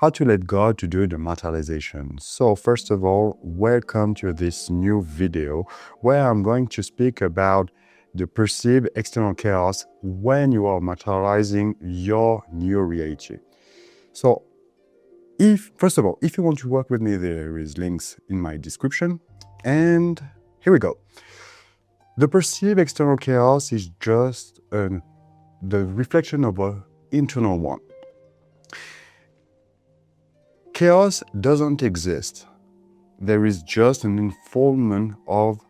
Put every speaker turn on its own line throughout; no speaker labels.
how to let go to do the materialization. So first of all, welcome to this new video where I'm going to speak about the perceived external chaos when you are materializing your new reality. So first of all, if you want to work with me, there is links in my description. And here we go. The perceived external chaos is just the reflection of an internal one. Chaos doesn't exist. There is just an unfoldment of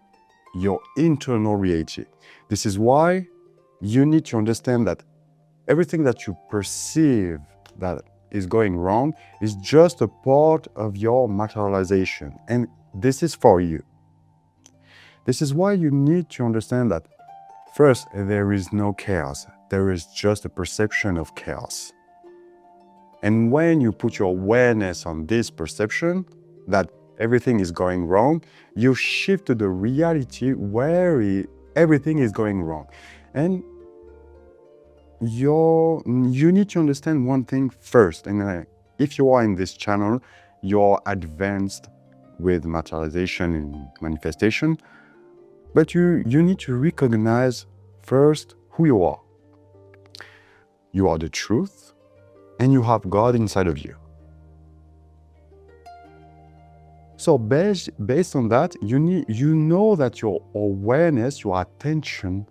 your internal reality. This is why you need to understand that everything that you perceive that is going wrong is just a part of your materialization. And this is for you. This is why you need to understand that first, there is no chaos. There is just a perception of chaos. And when you put your awareness on this perception that everything is going wrong, you shift to the reality where everything is going wrong. And you need to understand one thing first. And if you are in this channel, you're advanced with materialization and manifestation. But you need to recognize first who you are. You are the truth, and you have God inside of you. So based on that, you know that your awareness, your attention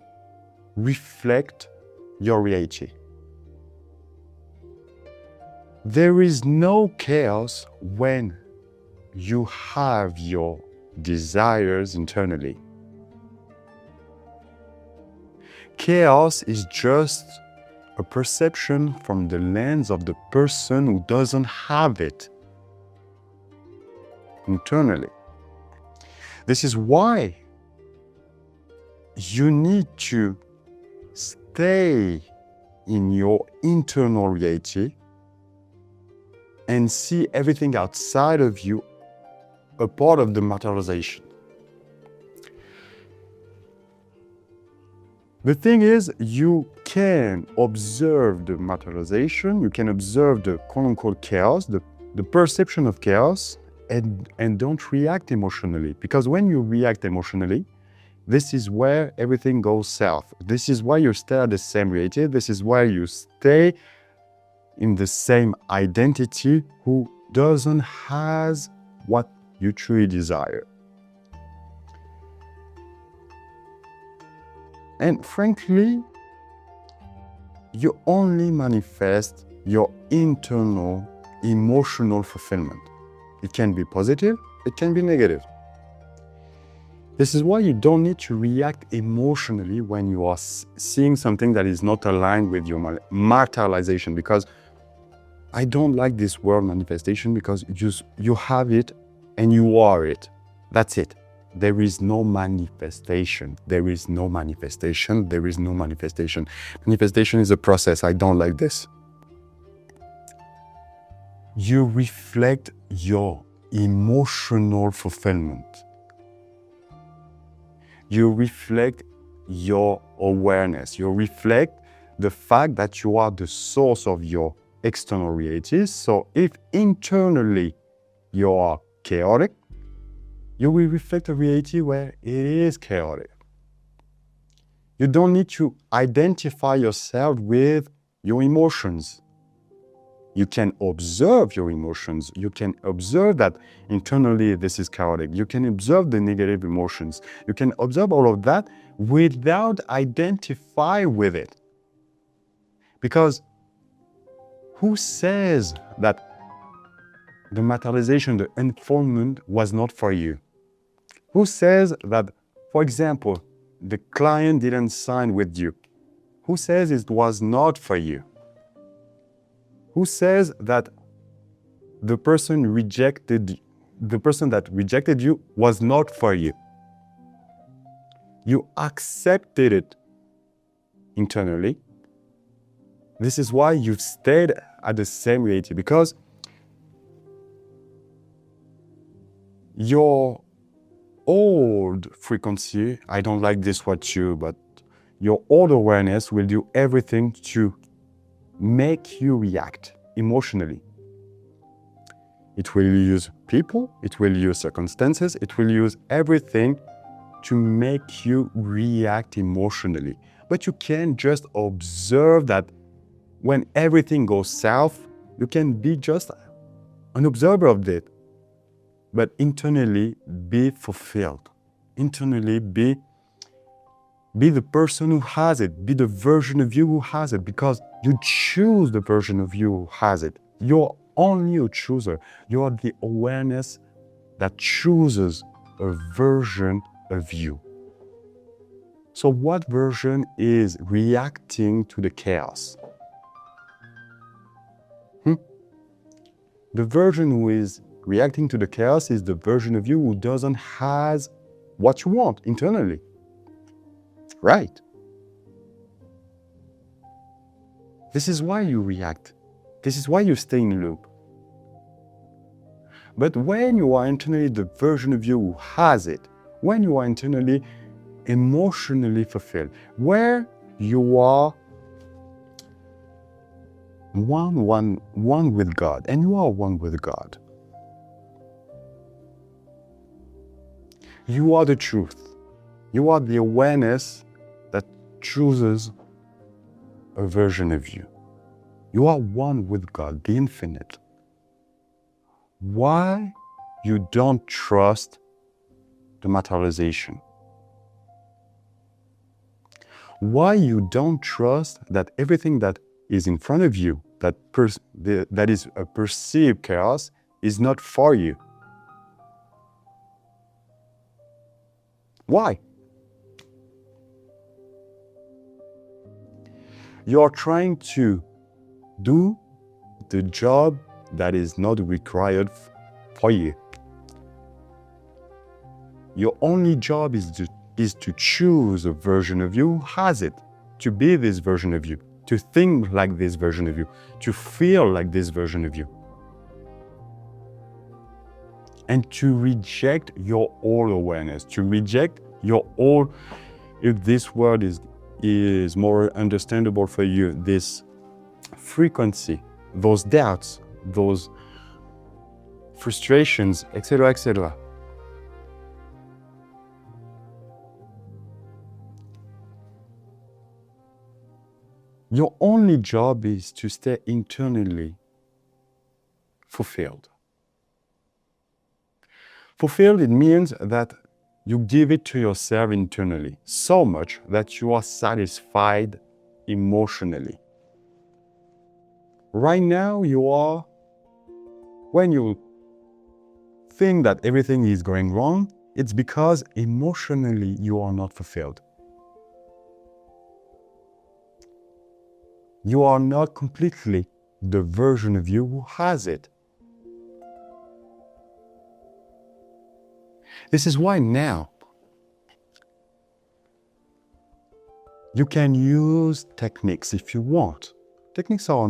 reflect your reality. There is no chaos when you have your desires internally. Chaos is just a perception from the lens of the person who doesn't have it internally. This is why you need to stay in your internal reality and see everything outside of you a part of the materialization. The thing is, you can observe the materialization, you can observe the quote-unquote chaos, the perception of chaos, and don't react emotionally. Because when you react emotionally, this is where everything goes south. This is why you stay at the same reality. This is why you stay in the same identity who doesn't has what you truly desire. And frankly, you only manifest your internal emotional fulfillment. It can be positive, it can be negative. This is why you don't need to react emotionally when you are seeing something that is not aligned with your materialization. Because I don't like this word manifestation, because you have it and you are it. That's it. There is no manifestation. There is no manifestation. There is no manifestation. Manifestation is a process. I don't like this. You reflect your emotional fulfillment. You reflect your awareness. You reflect the fact that you are the source of your external realities. So if internally you are chaotic, you will reflect a reality where it is chaotic. You don't need to identify yourself with your emotions. You can observe your emotions. You can observe that internally this is chaotic. You can observe the negative emotions. You can observe all of that without identifying with it. Because who says that the materialization, the unfoldment was not for you? Who says that, for example, the client didn't sign with you? Who says it was not for you? Who says that the person that rejected you was not for you? You accepted it internally. This is why you've stayed at the same reality, because your old frequency, I don't like this word you, but your old awareness will do everything to make you react emotionally. It will use people, it will use circumstances, it will use everything to make you react emotionally. But you can just observe that when everything goes south, you can be just an observer of it. But internally, be fulfilled. Internally, be the person who has it. Be the version of you who has it, because you choose the version of you who has it. You're only a chooser. You're the awareness that chooses a version of you. So what version is reacting to the chaos? The version who is reacting to the chaos is the version of you who doesn't has what you want internally. Right. This is why you react. This is why you stay in a loop. But when you are internally the version of you who has it, when you are internally emotionally fulfilled, where you are one with God, and you are one with God. You are the truth. You are the awareness that chooses a version of you. You are one with God, the infinite. Why you don't trust the materialization? Why you don't trust that everything that is in front of you, that is a perceived chaos, is not for you? Why? You're trying to do the job that is not required for you. Your only job is to choose a version of you who has it, to be this version of you, to think like this version of you, to feel like this version of you, and to reject your old awareness, to reject your old, if this word is more understandable for you, this frequency, those doubts, those frustrations, etc., etc. Your only job is to stay internally fulfilled. Fulfilled, it means that you give it to yourself internally, so much that you are satisfied emotionally. Right now, when you think that everything is going wrong, it's because emotionally you are not fulfilled. You are not completely the version of you who has it. This is why now you can use techniques if you want. Techniques are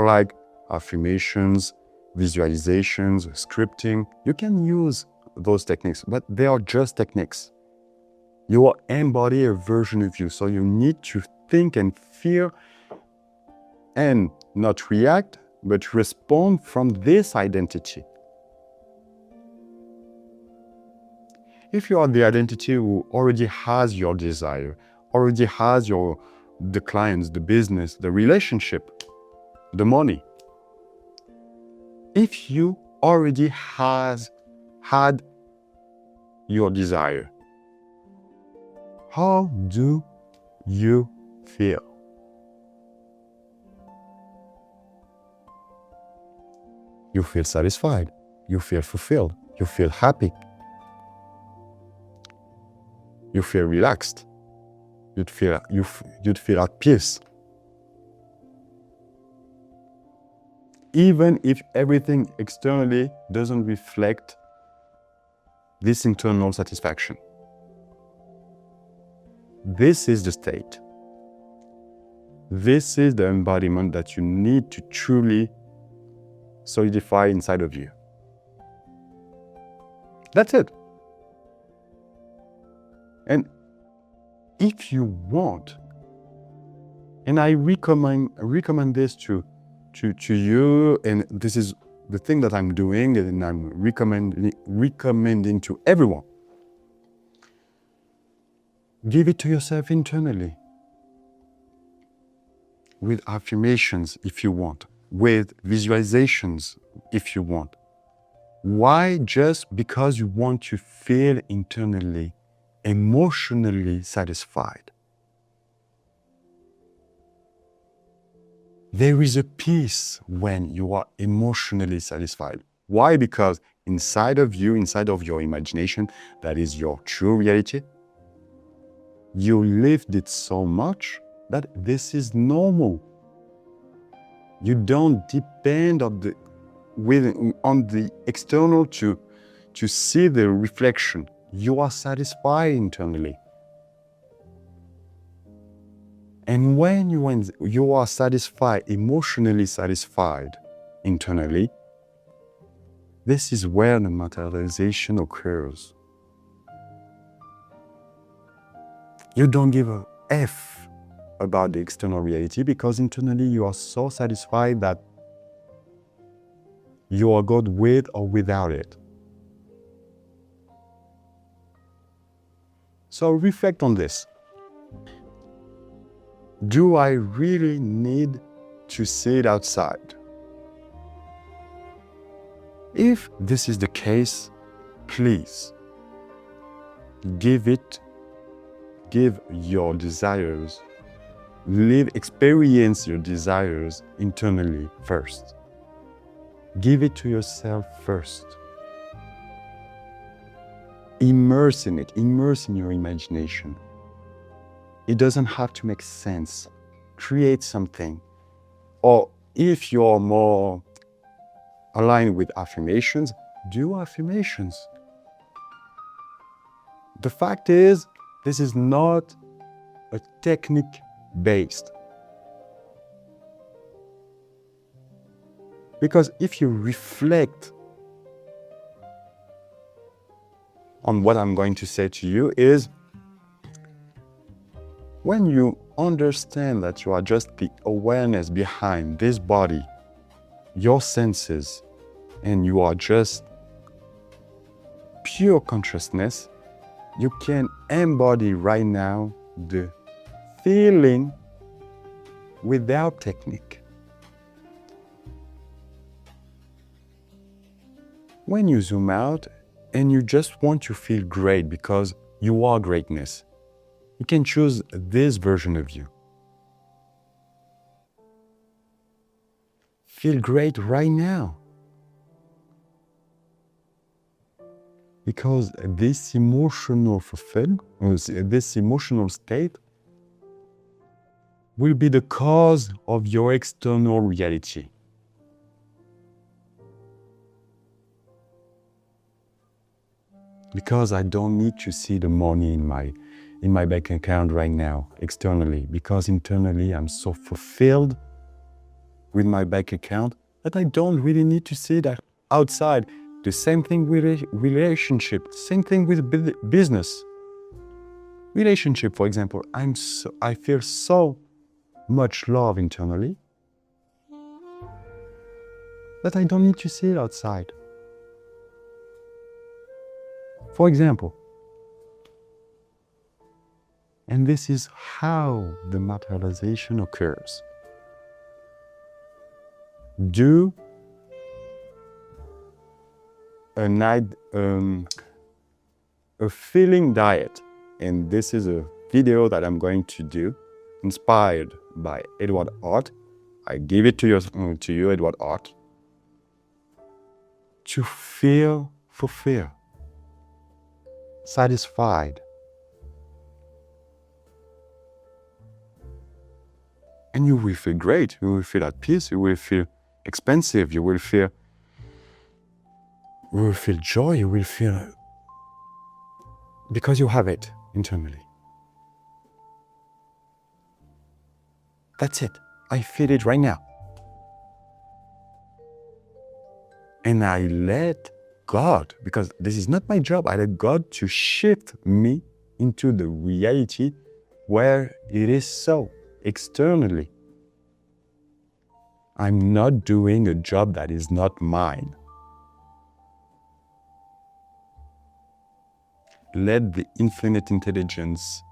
like affirmations, visualizations, scripting. You can use those techniques, but they are just techniques. You are embody a version of you, so you need to think and feel and not react, but respond from this identity. If you are the identity who already has your desire, already has the clients, the business, the relationship, the money, if you already had your desire, how do you feel? You feel satisfied, you feel fulfilled, you feel happy, you feel relaxed, you'd feel at peace. Even if everything externally doesn't reflect this internal satisfaction. This is the state. This is the embodiment that you need to truly solidify inside of you. That's it. And if you want, and I recommend this to you, and this is the thing that I'm doing and I'm recommending to everyone. Give it to yourself internally. With affirmations if you want, with visualizations if you want. Why? Just because you want to feel internally, emotionally satisfied. There is a peace when you are emotionally satisfied. Why? Because inside of you, inside of your imagination, that is your true reality, you lived it so much that this is normal. You don't depend on the external to see the reflection. You are satisfied internally. And when you are satisfied, emotionally satisfied internally, this is where the materialization occurs. You don't give a F about the external reality because internally you are so satisfied that you are good with or without it. So reflect on this. Do I really need to see it outside? If this is the case, please give your desires, experience your desires internally first. Give it to yourself first. Immerse in it, immerse in your imagination. It doesn't have to make sense. Create something. Or if you're more aligned with affirmations, do affirmations. The fact is, this is not a technique based. Because if you reflect on what I'm going to say to you is, when you understand that you are just the awareness behind this body, your senses, and you are just pure consciousness, you can embody right now the feeling without technique. When you zoom out and you just want to feel great because you are greatness, you can choose this version of you. Feel great right now. Because this emotional this emotional state will be the cause of your external reality. Because I don't need to see the money in my bank account right now, externally. Because internally I'm so fulfilled with my bank account that I don't really need to see that outside. The same thing with relationship, same thing with business. Relationship, for example, I feel so much love internally that I don't need to see it outside. For example, and this is how the materialization occurs. Do a feeling diet, and this is a video that I'm going to do, inspired by Edward Hart. I give it to you, Edward Hart, to feel fulfilled, satisfied, and you will feel great. You will feel at peace. You will feel expansive. You will feel joy. You will feel because you have it internally. That's it. I feel it right now. And I let God, because this is not my job, I let God to shift me into the reality where it is so externally. I'm not doing a job that is not mine. Let the infinite intelligence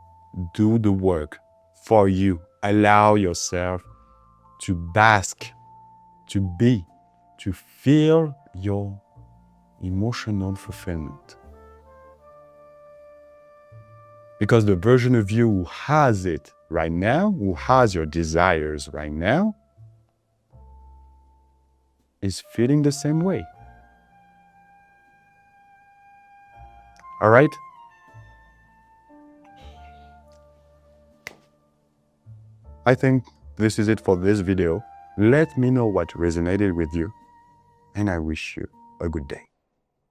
do the work for you. Allow yourself to bask, to be, to feel your emotional fulfillment. Because the version of you who has it right now, who has your desires right now, is feeling the same way. All right? I think this is it for this video. Let me know what resonated with you, and I wish you a good day.